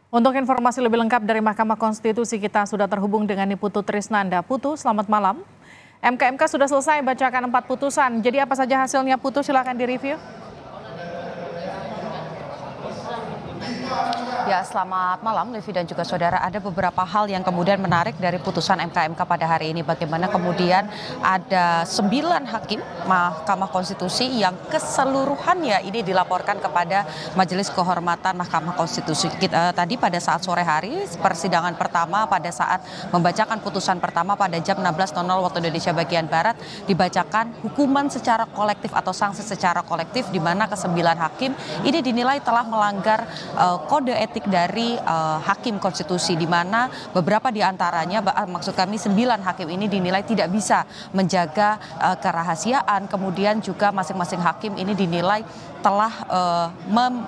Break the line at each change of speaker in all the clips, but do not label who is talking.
Untuk informasi lebih lengkap dari Mahkamah Konstitusi, kita sudah terhubung dengan Putu Trisnanda. Putu, selamat malam. MK sudah selesai bacakan 4 putusan. Jadi apa saja hasilnya, Putu? Silakan direview.
Ya, selamat malam Livi dan juga saudara. Ada beberapa hal yang kemudian menarik dari putusan MK pada hari ini. Bagaimana kemudian ada 9 hakim Mahkamah Konstitusi yang keseluruhannya ini dilaporkan kepada Majelis Kehormatan Mahkamah Konstitusi. Tadi pada saat sore hari persidangan pertama pada saat membacakan putusan pertama pada jam 16.00 waktu Indonesia bagian Barat dibacakan hukuman secara kolektif atau sanksi secara kolektif di mana ke-9 hakim ini dinilai telah melanggar kode etik dari hakim konstitusi, di mana beberapa di antaranya, maksud kami 9 hakim ini dinilai tidak bisa menjaga kerahasiaan, kemudian juga masing-masing hakim ini dinilai telah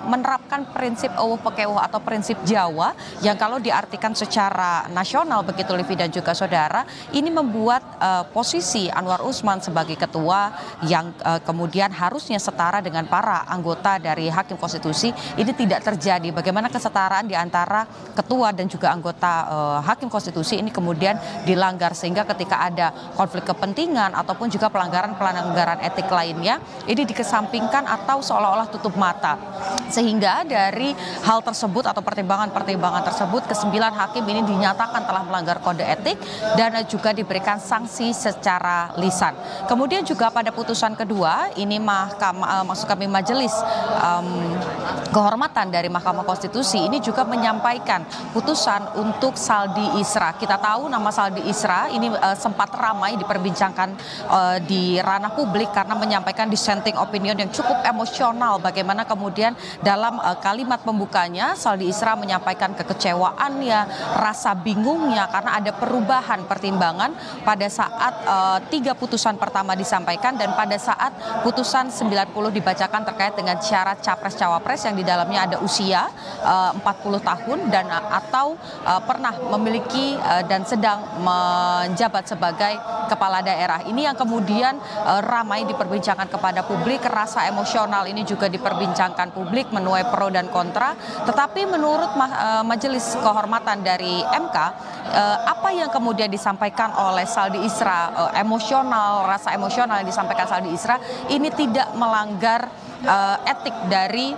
menerapkan prinsip eueuh pekeuh atau prinsip Jawa yang kalau diartikan secara nasional begitu Livi dan juga saudara, ini membuat posisi Anwar Usman sebagai ketua yang kemudian harusnya setara dengan para anggota dari hakim konstitusi ini tidak terjadi. Bagaimana kesetaraan di antara ketua dan juga anggota hakim konstitusi ini kemudian dilanggar, sehingga ketika ada konflik kepentingan ataupun juga pelanggaran etik lainnya ini dikesampingkan atau seolah-olah tutup mata, sehingga dari hal tersebut atau pertimbangan tersebut ke-9 hakim ini dinyatakan telah melanggar kode etik dan juga diberikan sanksi secara lisan. Kemudian juga pada putusan kedua ini maksud kami Majelis Kehormatan dari Mahkamah Konstitusi ini juga menyampaikan putusan untuk Saldi Isra. Kita tahu nama Saldi Isra ini sempat ramai diperbincangkan di ranah publik karena menyampaikan dissenting opinion yang cukup emosional. Bagaimana kemudian dalam kalimat pembukanya Saldi Isra menyampaikan kekecewaannya, rasa bingungnya karena ada perubahan pertimbangan pada saat 3 putusan pertama disampaikan dan pada saat putusan 90 dibacakan terkait dengan syarat capres-cawapres yang di dalamnya ada usia 40 tahun dan atau pernah memiliki dan sedang menjabat sebagai kepala daerah. Ini yang kemudian ramai diperbincangkan kepada publik, rasa emosional ini juga diperbincangkan publik, menuai pro dan kontra. Tetapi menurut Majelis Kehormatan dari MK, apa yang kemudian disampaikan oleh Saldi Isra, rasa emosional yang disampaikan Saldi Isra ini tidak melanggar etik dari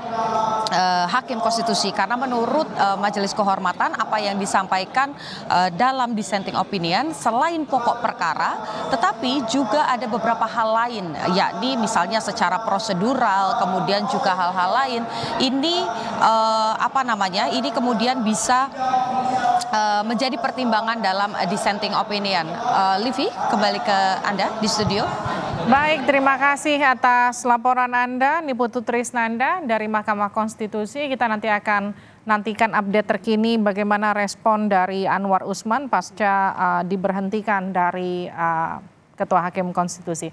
hakim konstitusi, karena menurut Majelis Kehormatan apa yang disampaikan dalam dissenting opinion selain pokok perkara tetapi juga ada beberapa hal lain, yakni misalnya secara prosedural, kemudian juga hal-hal lain ini ini kemudian bisa menjadi pertimbangan dalam dissenting opinion. Livi, kembali ke Anda di studio.
Baik, terima kasih atas laporan Anda, Putu Trisnanda dari Mahkamah Konstitusi. Kita nanti akan nantikan update terkini bagaimana respon dari Anwar Usman pasca diberhentikan dari Ketua Hakim Konstitusi.